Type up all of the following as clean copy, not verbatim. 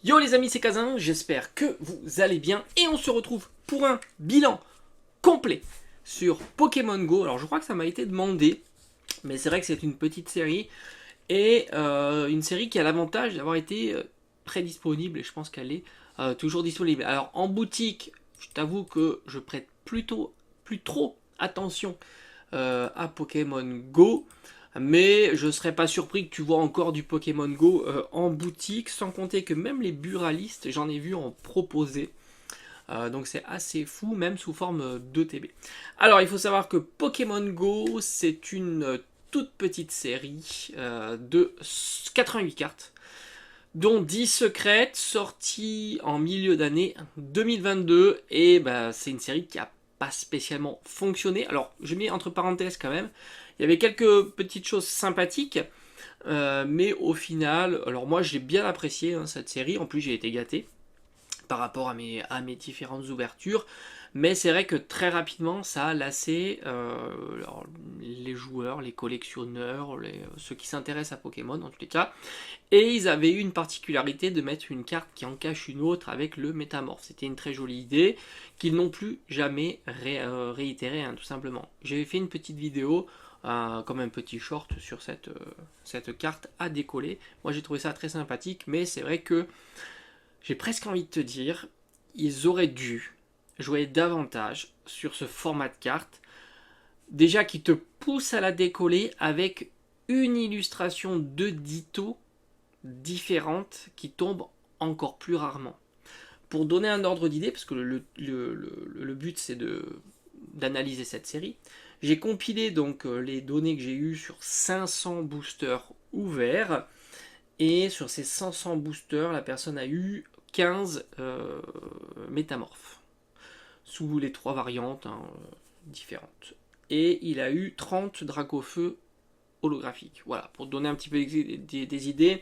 Yo les amis, c'est Kazin, j'espère que vous allez bien et on se retrouve pour un bilan complet sur Pokémon Go. Alors je crois que ça m'a été demandé, mais c'est vrai que c'est une petite série et une série qui a l'avantage d'avoir été très disponible et je pense qu'elle est toujours disponible. Alors en boutique, je t'avoue que je prête plutôt plus trop attention à Pokémon Go. Mais je serais pas surpris que tu vois encore du Pokémon Go en boutique, sans compter que même les buralistes, j'en ai vu en proposer. Donc c'est assez fou, même sous forme d'ETB. Alors il faut savoir que Pokémon Go, c'est une toute petite série de 88 cartes, dont 10 secrètes, sorties en milieu d'année 2022. Et bah, c'est une série qui a pas spécialement fonctionné. Alors je mets entre parenthèses quand même, il y avait quelques petites choses sympathiques, mais au final, alors moi j'ai bien apprécié cette série, en plus j'ai été gâté par rapport à mes différentes ouvertures, mais c'est vrai que très rapidement ça a lassé alors, les joueurs, les collectionneurs, ceux qui s'intéressent à Pokémon en tous les cas, et ils avaient eu une particularité de mettre une carte qui en cache une autre avec le métamorphe. C'était une très jolie idée qu'ils n'ont plus jamais réitérée, tout simplement. J'avais fait une petite vidéo, comme un petit short sur cette carte à décoller. Moi j'ai trouvé ça très sympathique, mais c'est vrai que j'ai presque envie de te dire, ils auraient dû jouer davantage sur ce format de carte, déjà qui te pousse à la décoller avec une illustration de Ditto différentes qui tombent encore plus rarement. Pour donner un ordre d'idée, parce que le but c'est d'analyser cette série, j'ai compilé donc les données que j'ai eues sur 500 boosters ouverts, et sur ces 500 boosters, la personne a eu 15 métamorphes, sous les trois variantes différentes. Et il a eu 30 Dracofeu holographique. Voilà, pour donner un petit peu des idées.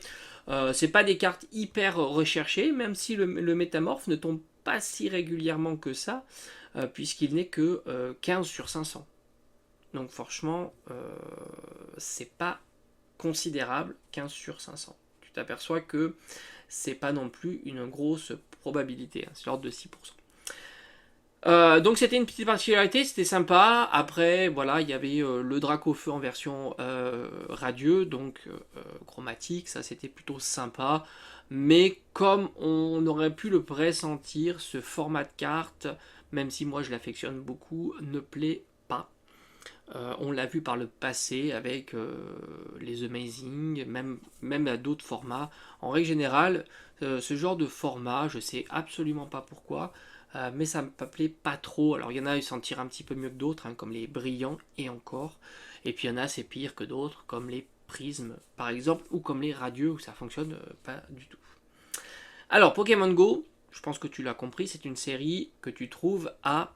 C'est pas des cartes hyper recherchées, même si le métamorphe ne tombe pas si régulièrement que ça, puisqu'il n'est que 15 sur 500. Donc franchement, c'est pas considérable, 15 sur 500. Tu t'aperçois que c'est pas non plus une grosse probabilité, c'est l'ordre de 6%. Donc c'était une petite particularité, c'était sympa. Après, voilà, il y avait le Dracofeu en version radieux, donc chromatique, ça c'était plutôt sympa. Mais comme on aurait pu le pressentir, ce format de carte, même si moi je l'affectionne beaucoup, ne plaît pas. On l'a vu par le passé avec les Amazing, même à d'autres formats. En règle générale, ce genre de format, je sais absolument pas pourquoi, mais ça me plaît pas trop. Alors il y en a, ils s'en tirent un petit peu mieux que d'autres, comme les brillants et encore. Et puis il y en a, c'est pire que d'autres, comme les prismes par exemple, ou comme les radieux où ça fonctionne pas du tout. Alors Pokémon Go, je pense que tu l'as compris, c'est une série que tu trouves à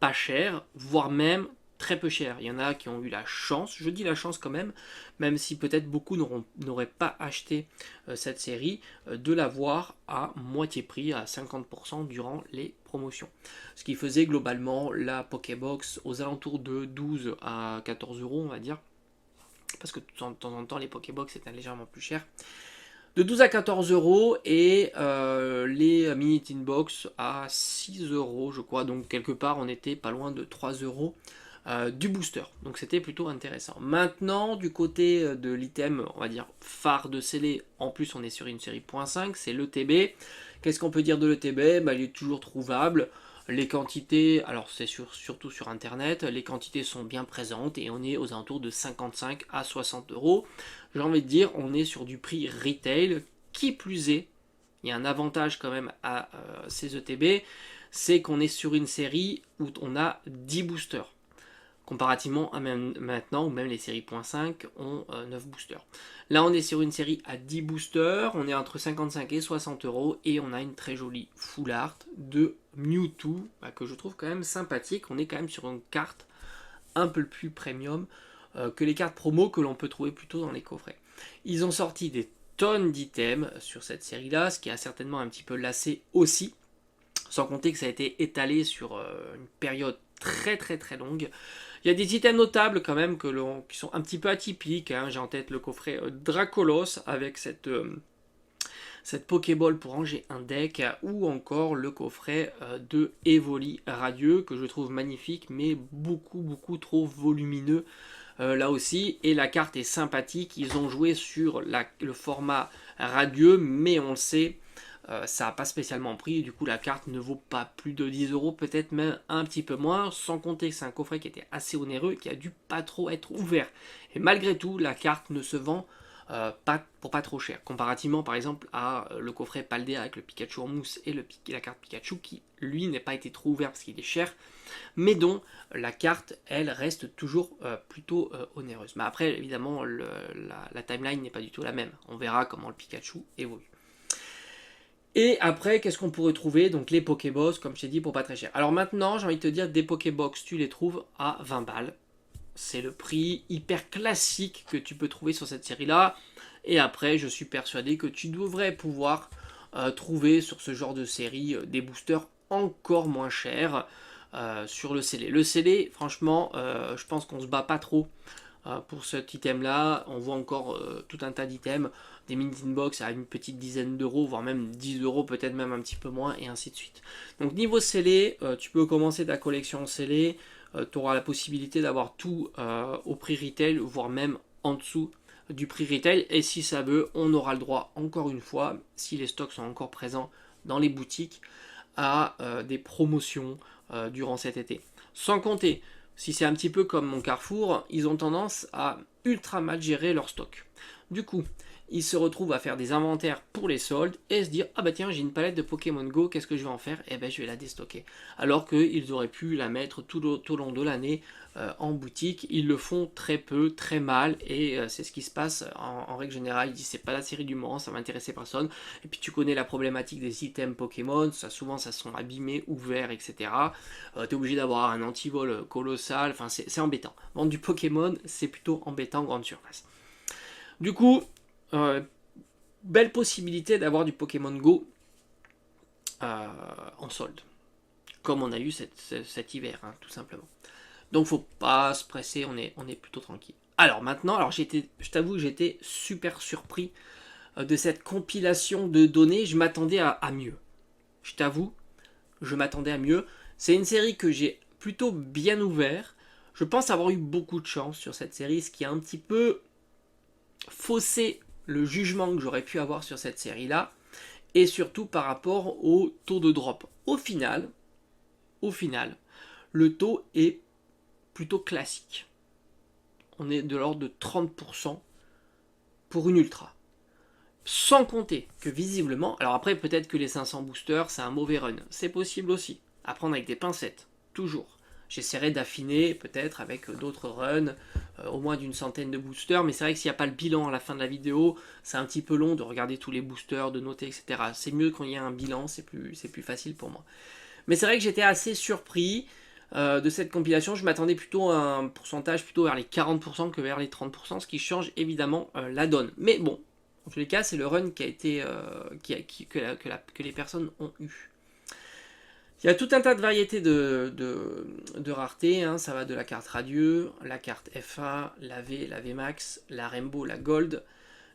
pas cher, voire même très peu cher. Il y en a qui ont eu la chance, je dis la chance quand même si peut-être beaucoup n'auraient pas acheté cette série, de l'avoir à moitié prix, à 50% durant les promotions. Ce qui faisait globalement la Pokébox aux alentours de 12 à 14 euros, on va dire. Parce que de temps en temps, les Pokébox étaient légèrement plus chers. De 12 à 14 euros et les mini tin box à 6 euros, je crois. Donc quelque part, on était pas loin de 3 euros du booster. Donc c'était plutôt intéressant. Maintenant, du côté de l'item, on va dire phare de scellé, en plus on est sur une série .5, c'est l'ETB. Qu'est-ce qu'on peut dire de l'ETB? Il est toujours trouvable. Les quantités, alors c'est surtout sur internet, les quantités sont bien présentes et on est aux alentours de 55 à 60 euros. J'ai envie de dire, on est sur du prix retail. Qui plus est, il y a un avantage quand même à ces ETB, c'est qu'on est sur une série où on a 10 boosters. Comparativement à même maintenant, où même les séries .5 ont 9 boosters. Là, on est sur une série à 10 boosters, on est entre 55 et 60 euros, et on a une très jolie full art de Mewtwo, que je trouve quand même sympathique. On est quand même sur une carte un peu plus premium que les cartes promo que l'on peut trouver plutôt dans les coffrets. Ils ont sorti des tonnes d'items sur cette série-là, ce qui a certainement un petit peu lassé aussi, sans compter que ça a été étalé sur une période très très très longue. Il y a des items notables quand même qui sont un petit peu atypiques. J'ai en tête le coffret Dracolos avec cette Pokéball pour ranger un deck, ou encore le coffret de Evoli Radieux que je trouve magnifique mais beaucoup trop volumineux là aussi, et la carte est sympathique. Ils ont joué sur le format radieux, mais on le sait, ça n'a pas spécialement pris, du coup la carte ne vaut pas plus de 10 euros, peut-être même un petit peu moins, sans compter que c'est un coffret qui était assez onéreux, qui a dû pas trop être ouvert. Et malgré tout, la carte ne se vend pour pas trop cher, comparativement par exemple à le coffret Paldea avec le Pikachu en mousse et la carte Pikachu qui lui n'a pas été trop ouvert parce qu'il est cher, mais dont la carte elle reste toujours plutôt onéreuse. Mais après évidemment la timeline n'est pas du tout la même, on verra comment le Pikachu évolue. Et après, qu'est-ce qu'on pourrait trouver? Donc les Pokébox, comme je t'ai dit, pour pas très cher. Alors maintenant, j'ai envie de te dire, des Pokébox, tu les trouves à 20 balles. C'est le prix hyper classique que tu peux trouver sur cette série-là. Et après, je suis persuadé que tu devrais pouvoir trouver sur ce genre de série des boosters encore moins chers sur le scellé. Le scellé, franchement, je pense qu'on se bat pas trop pour cet item-là. On voit encore tout un tas d'items, des mini-box à une petite dizaine d'euros, voire même 10 euros, peut-être même un petit peu moins, et ainsi de suite. Donc niveau scellé, tu peux commencer ta collection scellée. Tu auras la possibilité d'avoir tout au prix retail, voire même en dessous du prix retail. Et si ça veut, on aura le droit, encore une fois, si les stocks sont encore présents dans les boutiques, à des promotions durant cet été. Sans compter, si c'est un petit peu comme mon Carrefour, ils ont tendance à ultra mal gérer leur stock. Du coup, ils se retrouvent à faire des inventaires pour les soldes et se dire ah bah tiens j'ai une palette de Pokémon Go, qu'est-ce que je vais en faire? Eh ben je vais la déstocker. Alors qu'ils auraient pu la mettre tout au long de l'année en boutique. Ils le font très peu, très mal, et c'est ce qui se passe en règle générale. Ils disent c'est pas la série du moment, ça m'intéressait personne. Et puis tu connais la problématique des items Pokémon, ça souvent ça sont abîmés, ouverts, etc. T'es obligé d'avoir un antivol colossal, enfin c'est embêtant. Vendre du Pokémon c'est plutôt embêtant grande surface. Du coup, belle possibilité d'avoir du Pokémon Go en solde, comme on a eu cet hiver, hein, tout simplement. Donc faut pas se presser, on est plutôt tranquille. Alors maintenant, je t'avoue que j'étais super surpris de cette compilation de données, je m'attendais à mieux. Je t'avoue, je m'attendais à mieux. C'est une série que j'ai plutôt bien ouvert. Je pense avoir eu beaucoup de chance sur cette série, ce qui a un petit peu faussé le jugement que j'aurais pu avoir sur cette série-là, et surtout par rapport au taux de drop. Au final, le taux est plutôt classique. On est de l'ordre de 30% pour une ultra. Sans compter que visiblement, alors après peut-être que les 500 boosters c'est un mauvais run, c'est possible aussi, à prendre avec des pincettes, toujours. J'essaierai d'affiner peut-être avec d'autres runs, au moins d'une centaine de boosters, mais c'est vrai que s'il n'y a pas le bilan à la fin de la vidéo, c'est un petit peu long de regarder tous les boosters, de noter, etc. C'est mieux quand il y a un bilan, c'est plus facile pour moi. Mais c'est vrai que j'étais assez surpris de cette compilation. Je m'attendais plutôt à un pourcentage plutôt vers les 40% que vers les 30%, ce qui change évidemment la donne. Mais bon, en tous les cas, c'est le run qui a été, que les personnes ont eu. Il y a tout un tas de variétés de raretés, hein. Ça va de la carte Radieux, la carte FA, la V, la VMAX, la Rainbow, la Gold,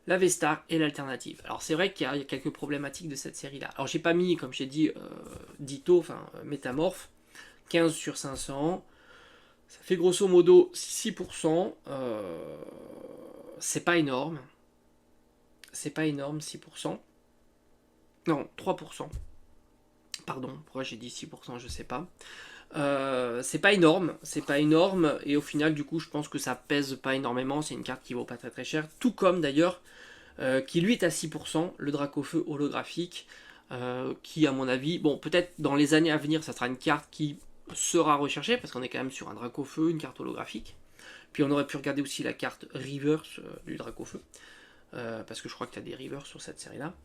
la V-Star et l'alternative. Alors c'est vrai qu'il y a quelques problématiques de cette série-là. Alors j'ai pas mis, comme j'ai dit, Ditto, enfin Métamorphe, 15 sur 500, ça fait grosso modo 6%, c'est pas énorme. C'est pas énorme, 6%. Non, 3%. Pardon, pourquoi j'ai dit 6%, je sais pas. C'est pas énorme, et au final, du coup, je pense que ça pèse pas énormément. C'est une carte qui vaut pas très cher, tout comme d'ailleurs, qui lui est à 6%, le Dracofeu holographique, qui, à mon avis, bon, peut-être dans les années à venir, ça sera une carte qui sera recherchée, parce qu'on est quand même sur un Dracofeu, une carte holographique. Puis on aurait pu regarder aussi la carte Reverse du Dracofeu, parce que je crois que tu as des Reverse sur cette série-là.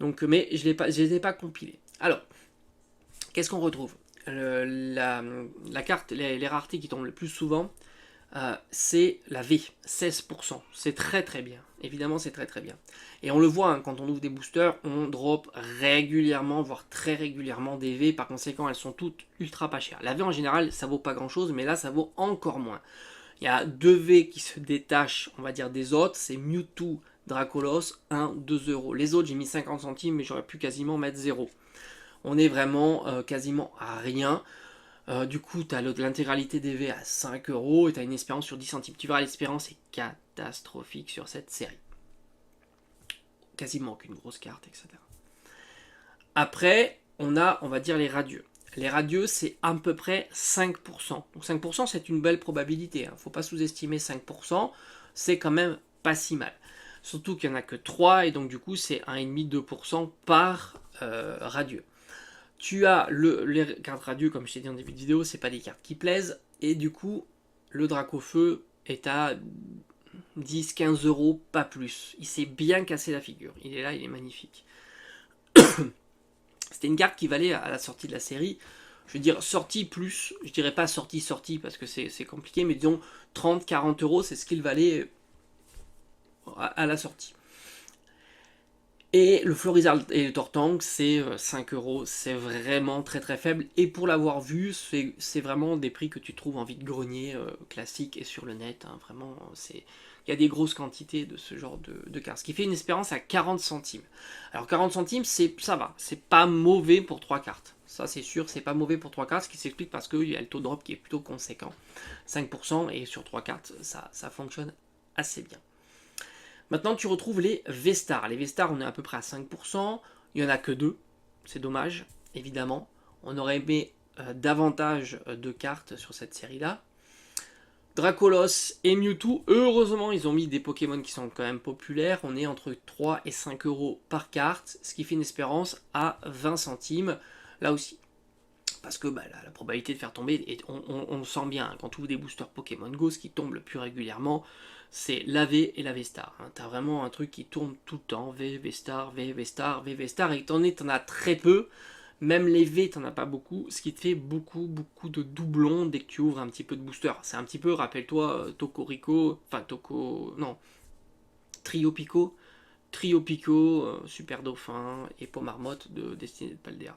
Donc, mais je ne les ai pas compilés. Alors, qu'est-ce qu'on retrouve? La carte, les raretés qui tombent le plus souvent, c'est la V, 16%. C'est très bien. Évidemment, c'est très bien. Et on le voit, hein, quand on ouvre des boosters, on drop régulièrement, voire très régulièrement des V. Par conséquent, elles sont toutes ultra pas chères. La V, en général, ça vaut pas grand-chose, mais là, ça vaut encore moins. Il y a deux V qui se détachent, on va dire, des autres. C'est Mewtwo Dracolos, 1, 2 euros. Les autres, j'ai mis 50 centimes, mais j'aurais pu quasiment mettre 0. On est vraiment quasiment à rien. Du coup, tu as l'intégralité des V à 5 euros et tu as une espérance sur 10 centimes. Tu verras, l'espérance est catastrophique sur cette série. Quasiment aucune grosse carte, etc. Après, on va dire, les radieux. Les radieux, c'est à peu près 5%. Donc 5%, c'est une belle probabilité. Faut pas sous-estimer 5%. C'est quand même pas si mal. Surtout qu'il n'y en a que 3, et donc du coup, c'est 1,5-2% par radieux. Tu as les cartes radieux, comme je t'ai dit en début de vidéo, c'est pas des cartes qui plaisent. Et du coup, le Dracofeu est à 10-15 euros, pas plus. Il s'est bien cassé la figure. Il est là, il est magnifique. C'était une carte qui valait à la sortie de la série, je veux dire sortie plus, je dirais pas sortie parce que c'est compliqué, mais disons 30-40 euros, c'est ce qu'il valait à la sortie. Et le Florizard et le Tortank, c'est 5 euros, c'est vraiment très très faible. Et pour l'avoir vu, c'est vraiment des prix que tu trouves en vide-grenier classique et sur le net. Hein, vraiment, il y a des grosses quantités de ce genre de cartes. Ce qui fait une espérance à 40 centimes. Alors 40 centimes, ça va, c'est pas mauvais pour 3 cartes. Ça c'est sûr, c'est pas mauvais pour 3 cartes, ce qui s'explique parce qu'il y a le taux de drop qui est plutôt conséquent. 5% et sur 3 cartes, ça fonctionne assez bien. Maintenant, tu retrouves les V-Stars. Les V-Stars, on est à peu près à 5%. Il n'y en a que 2. C'est dommage, évidemment. On aurait aimé davantage de cartes sur cette série-là. Dracolos et Mewtwo, heureusement, ils ont mis des Pokémon qui sont quand même populaires. On est entre 3 et 5 euros par carte, ce qui fait une espérance à 20 centimes. Là aussi. Parce que la probabilité de faire tomber, et on le sent bien, hein, quand tu ouvres des boosters Pokémon Go, ce qui tombe le plus régulièrement, c'est la V et la V-Star. Hein. Tu as vraiment un truc qui tourne tout le temps, V, V-Star, V, V-Star, V, V-Star, et étant donné que tu en as très peu, même les V, tu n'en as pas beaucoup, ce qui te fait beaucoup de doublons dès que tu ouvres un petit peu de booster. C'est un petit peu, rappelle-toi, Trio Pico, Super Dauphin et Pomarmotte de Destinée de Paldea.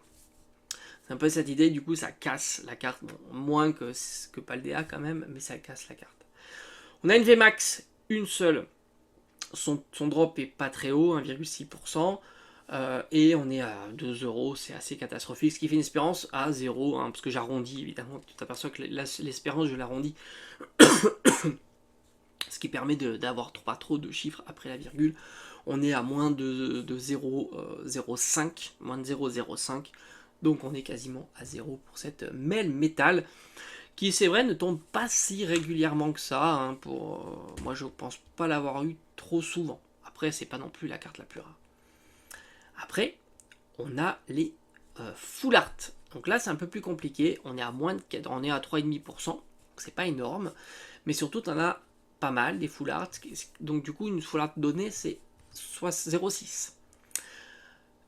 C'est un peu cette idée, du coup ça casse la carte, bon, moins que Paldea quand même, mais ça casse la carte. On a une VMAX, une seule, son drop est pas très haut, 1,6%, et on est à 2 euros, c'est assez catastrophique, ce qui fait une espérance à 0, hein, parce que j'arrondis évidemment, tu t'aperçois que l'espérance je l'arrondis, ce qui permet d'avoir pas trop de chiffres après la virgule. On est à moins de 0,05, moins de 0,05. Donc on est quasiment à 0 pour cette mêle métal, qui c'est vrai ne tombe pas si régulièrement que ça. Hein, moi je pense pas l'avoir eu trop souvent. Après c'est pas non plus la carte la plus rare. Après on a les full art. Donc là c'est un peu plus compliqué. On est à on est à 3,5%. Donc c'est pas énorme. Mais surtout tu en as pas mal des full art. Donc du coup une full art donnée c'est 0,6.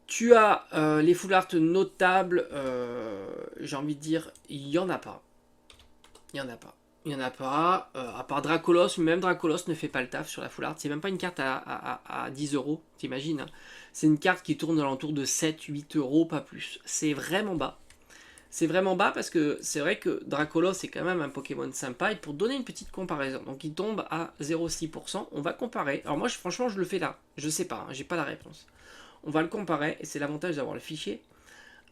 Tu as les full art notables, j'ai envie de dire, il n'y en a pas. Il n'y en a pas. Il n'y en a pas, à part Dracolos, même Dracolos ne fait pas le taf sur la full art. C'est même pas une carte à 10 euros, t'imagines. Hein. C'est une carte qui tourne à l'entour de 7-8 euros, pas plus. C'est vraiment bas. C'est vraiment bas parce que c'est vrai que Dracolos est quand même un Pokémon sympa. Et pour donner une petite comparaison, donc il tombe à 0,6%, on va comparer. Alors moi, franchement, je le fais là. Je sais pas, hein, j'ai pas la réponse. On va le comparer, et c'est l'avantage d'avoir le fichier,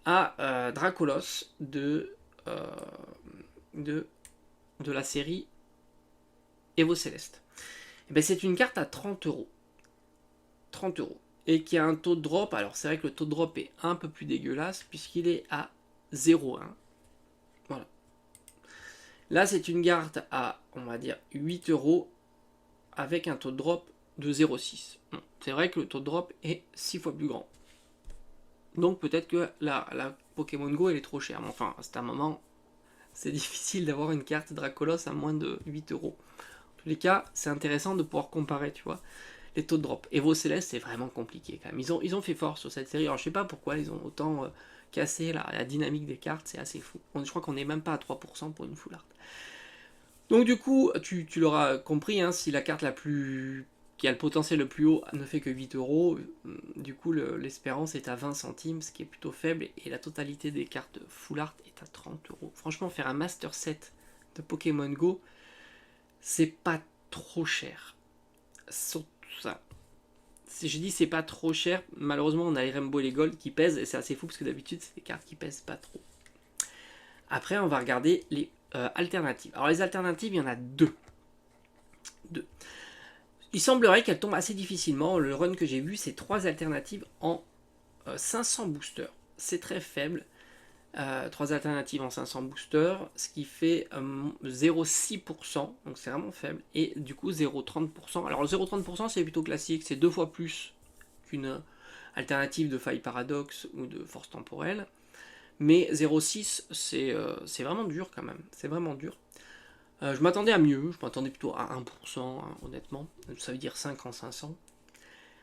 à Dracolos de la série Evo Céleste. Et ben c'est une carte à 30 euros. 30 euros. Et qui a un taux de drop, alors c'est vrai que le taux de drop est un peu plus dégueulasse, puisqu'il est à 0,1. Voilà. Là, c'est une carte à, on va dire, 8 euros, avec un taux de drop de 0,6. C'est vrai que le taux de drop est 6 fois plus grand. Donc peut-être que la Pokémon Go elle est trop chère. Mais enfin, c'est un moment, c'est difficile d'avoir une carte Dracolos à moins de 8 euros. En tous les cas, c'est intéressant de pouvoir comparer, tu vois, les taux de drop. Evo Céleste, c'est vraiment compliqué quand même. Ils ont fait fort sur cette série. Alors je sais pas pourquoi ils ont autant cassé la dynamique des cartes, c'est assez fou. Je crois qu'on n'est même pas à 3% pour une full art. Donc du coup, tu l'auras compris, hein, si la carte qui a le potentiel le plus haut ne fait que 8 euros, du coup l'espérance est à 20 centimes, ce qui est plutôt faible, et la totalité des cartes full art est à 30 euros. Franchement, faire un master set de Pokémon Go, c'est pas trop cher. Surtout ça. je dis c'est pas trop cher, malheureusement on a les Rainbow et les Gold qui pèsent, et c'est assez fou parce que d'habitude c'est des cartes qui pèsent pas trop. Après on va regarder les alternatives. Alors les alternatives, il y en a deux. Il semblerait qu'elles tombent assez difficilement. Le run que j'ai vu, c'est 3 alternatives en 500 boosters. C'est très faible. 3 alternatives en 500 boosters, ce qui fait 0,6%, donc c'est vraiment faible, et du coup 0,30%. Alors 0,30% c'est plutôt classique, c'est 2 fois plus qu'une alternative de faille paradoxe ou de force temporelle, mais 0,6 c'est vraiment dur quand même, c'est vraiment dur. Je m'attendais à mieux, je m'attendais plutôt à 1%, hein, honnêtement, ça veut dire 5 en 500.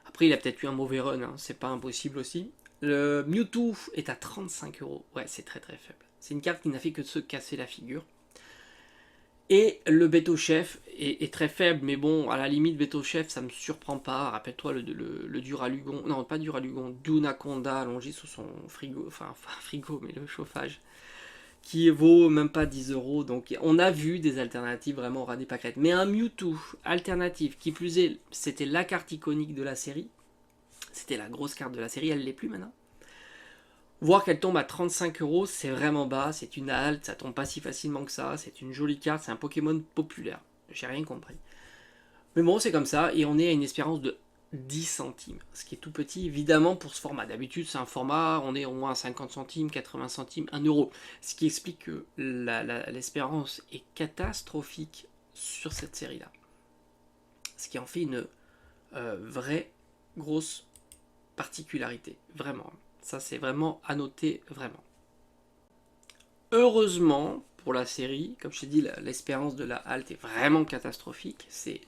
Après il a peut-être eu un mauvais run, hein, c'est pas impossible aussi. Le Mewtwo est à 35€. Ouais, c'est très très faible. C'est une carte qui n'a fait que de se casser la figure. Et le Beto Chef est très faible, mais bon, à la limite, Beto Chef, ça me surprend pas. Rappelle-toi le Duralugon, non pas Duralugon, Dunaconda allongé sous son frigo, enfin frigo, mais le chauffage, qui vaut même pas 10€. Donc on a vu des alternatives vraiment ras des pâquerettes. Mais un Mewtwo alternative, qui plus est, c'était la carte iconique de la série. C'était la grosse carte de la série, elle l'est plus maintenant. Voir qu'elle tombe à 35€, c'est vraiment bas, c'est une halte, ça tombe pas si facilement que ça, c'est une jolie carte, c'est un Pokémon populaire. J'ai rien compris. Mais bon, c'est comme ça, et on est à une espérance de 10 centimes, ce qui est tout petit évidemment pour ce format. D'habitude, c'est un format, on est au moins à 50 centimes, 80 centimes, 1€. Ce qui explique que l'espérance est catastrophique sur cette série-là. Ce qui en fait une vraie grosse particularité, vraiment. Ça, c'est vraiment à noter, vraiment. Heureusement, pour la série, comme je t'ai dit, l'espérance de la halte est vraiment catastrophique. C'est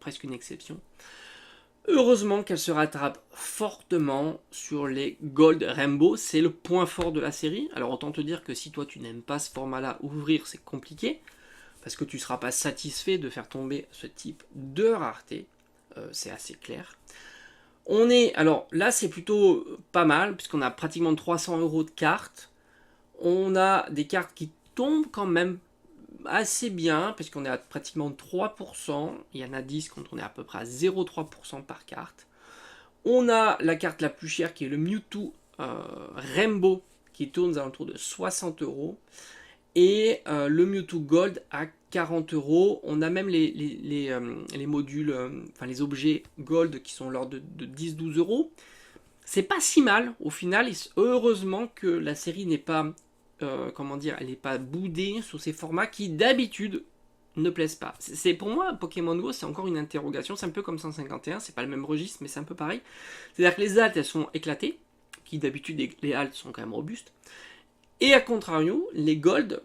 presque une exception. Heureusement qu'elle se rattrape fortement sur les Gold Rainbow. C'est le point fort de la série. Alors, autant te dire que si toi, tu n'aimes pas ce format-là, ouvrir, c'est compliqué. Parce que tu ne seras pas satisfait de faire tomber ce type de rareté. C'est assez clair. On est, alors là c'est plutôt pas mal, puisqu'on a pratiquement 300€ de cartes. On a des cartes qui tombent quand même assez bien, puisqu'on est à pratiquement 3%. Il y en a 10 quand on est à peu près à 0,3% par carte. On a la carte la plus chère qui est le Mewtwo Rainbow, qui tourne aux alentours de 60€. Et le Mewtwo Gold à 40€. On a même les modules, enfin les objets Gold qui sont l'ordre de 10-12€. C'est pas si mal au final. Heureusement que la série n'est pas, comment dire, elle n'est pas boudée sur ces formats qui d'habitude ne plaisent pas. C'est pour moi Pokémon Go, c'est encore une interrogation. C'est un peu comme 151, c'est pas le même registre, mais c'est un peu pareil. C'est-à-dire que les haltes elles sont éclatées, qui d'habitude les haltes sont quand même robustes. Et à contrario, les Gold,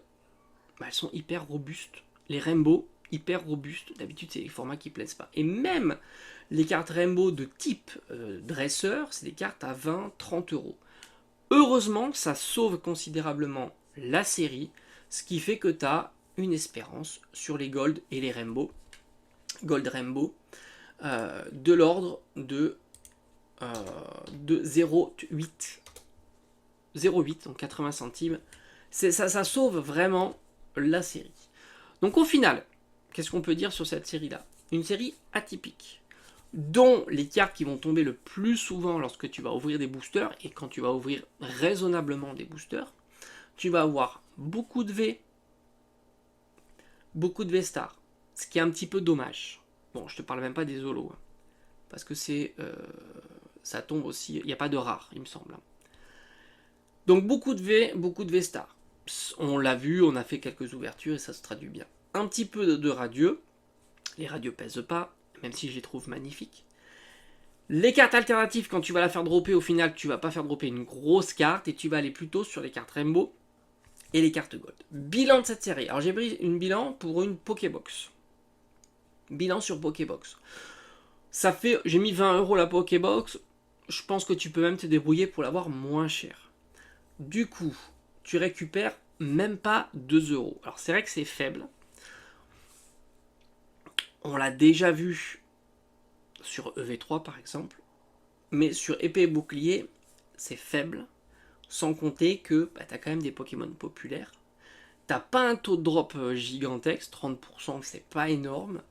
bah, elles sont hyper robustes. Les Rainbow, hyper robustes. D'habitude, c'est les formats qui ne plaisent pas. Et même les cartes Rainbow de type dresseur, c'est des cartes à 20-30€. Heureusement, ça sauve considérablement la série, ce qui fait que tu as une espérance sur les Gold et les Rainbow, Gold Rainbow, de l'ordre de 0,8. 0,8, donc 80 centimes. Ça sauve vraiment la série. Donc au final, qu'est-ce qu'on peut dire sur cette série-là? Une série atypique, dont les cartes qui vont tomber le plus souvent lorsque tu vas ouvrir des boosters, et quand tu vas ouvrir raisonnablement des boosters, tu vas avoir beaucoup de V, beaucoup de V-Star, ce qui est un petit peu dommage. Bon, je te parle même pas des Zolos, hein, parce que ça tombe aussi, il n'y a pas de rare, il me semble. Donc beaucoup de V-Star. On l'a vu, on a fait quelques ouvertures et ça se traduit bien. Un petit peu de radieux. Les radieux pèsent pas, même si je les trouve magnifiques. Les cartes alternatives, quand tu vas la faire dropper, au final, tu vas pas faire dropper une grosse carte et tu vas aller plutôt sur les cartes Rainbow et les cartes Gold. Bilan de cette série. Alors j'ai pris une bilan pour une Pokébox. Bilan sur Pokébox. Ça fait, j'ai mis 20€ la Pokébox. Je pense que tu peux même te débrouiller pour l'avoir moins cher. Du coup, tu récupères même pas 2€. Alors c'est vrai que c'est faible. On l'a déjà vu sur EV3 par exemple. Mais sur épée et bouclier, c'est faible. Sans compter que bah, tu as quand même des Pokémon populaires. T'as pas un taux de drop gigantesque, 30%, c'est pas énorme.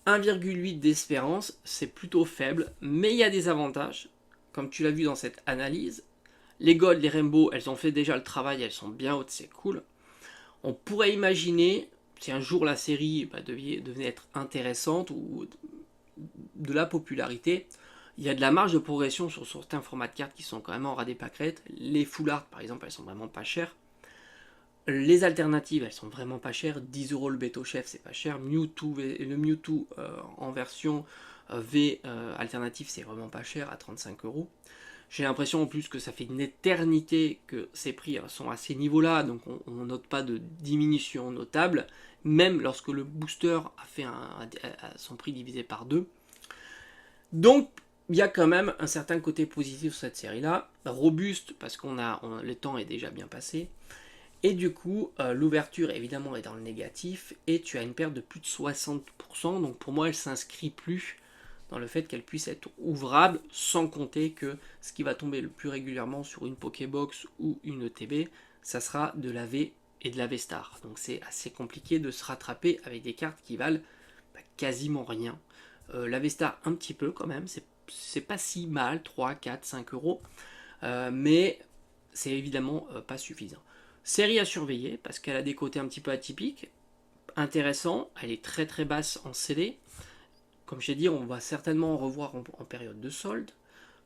1,8 d'espérance, c'est plutôt faible, mais il y a des avantages, comme tu l'as vu dans cette analyse. Les Gold, les Rainbow, elles ont fait déjà le travail, elles sont bien hautes, c'est cool. On pourrait imaginer, si un jour la série devenait être intéressante ou de la popularité, il y a de la marge de progression sur certains formats de cartes qui sont quand même en ras des pâquerettes. Les full art, par exemple, elles sont vraiment pas chères. Les alternatives, elles sont vraiment pas chères. 10 euros le Beto Chef, c'est pas cher. Mewtwo, le Mewtwo en version V alternative, c'est vraiment pas cher, à 35 euros. J'ai l'impression en plus que ça fait une éternité que ces prix sont à ces niveaux-là, donc on note pas de diminution notable, même lorsque le booster a fait son prix divisé par 2. Donc il y a quand même un certain côté positif sur cette série-là, robuste parce le temps est déjà bien passé, et du coup l'ouverture évidemment est dans le négatif, et tu as une perte de plus de 60%, donc pour moi elle s'inscrit plus dans le fait qu'elle puisse être ouvrable, sans compter que ce qui va tomber le plus régulièrement sur une Pokébox ou une ETB, ça sera de la V et de la V-Star. Donc c'est assez compliqué de se rattraper avec des cartes qui valent quasiment rien. La V-Star un petit peu quand même, c'est pas si mal, 3, 4, 5 euros, mais c'est évidemment pas suffisant. Série à surveiller, parce qu'elle a des côtés un petit peu atypiques, intéressant, elle est très très basse en CD. Comme j'ai dit, on va certainement en revoir en période de solde,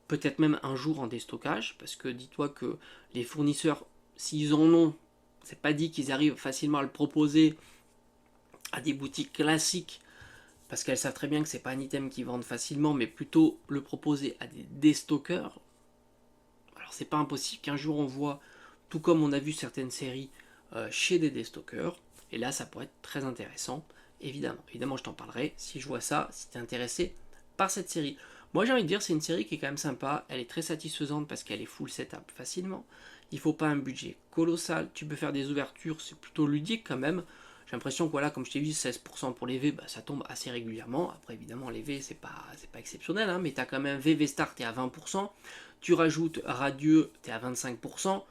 peut-être même un jour en déstockage, parce que dis-toi que les fournisseurs, s'ils en ont, c'est pas dit qu'ils arrivent facilement à le proposer à des boutiques classiques, parce qu'elles savent très bien que c'est pas un item qu'ils vendent facilement, mais plutôt le proposer à des déstockeurs. Alors c'est pas impossible qu'un jour on voit, tout comme on a vu certaines séries chez des déstockeurs, et là ça pourrait être très intéressant. Évidemment, je t'en parlerai si je vois ça, si tu es intéressé par cette série. Moi, j'ai envie de dire, c'est une série qui est quand même sympa. Elle est très satisfaisante parce qu'elle est full setup facilement. Il ne faut pas un budget colossal. Tu peux faire des ouvertures, c'est plutôt ludique quand même. J'ai l'impression que, voilà, comme je t'ai dit, 16% pour les V, ça tombe assez régulièrement. Après, évidemment, les V, c'est pas exceptionnel, hein, mais tu as quand même VV Star, tu es à 20%. Tu rajoutes Radieux, tu es à 25%.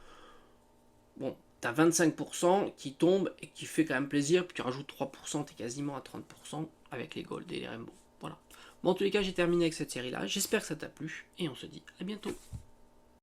Bon, t'as 25% qui tombe et qui fait quand même plaisir, puis tu rajoutes 3%, t'es quasiment à 30% avec les Gold et les Rainbow. Voilà. Bon, en tous les cas, j'ai terminé avec cette série-là. J'espère que ça t'a plu, et on se dit à bientôt.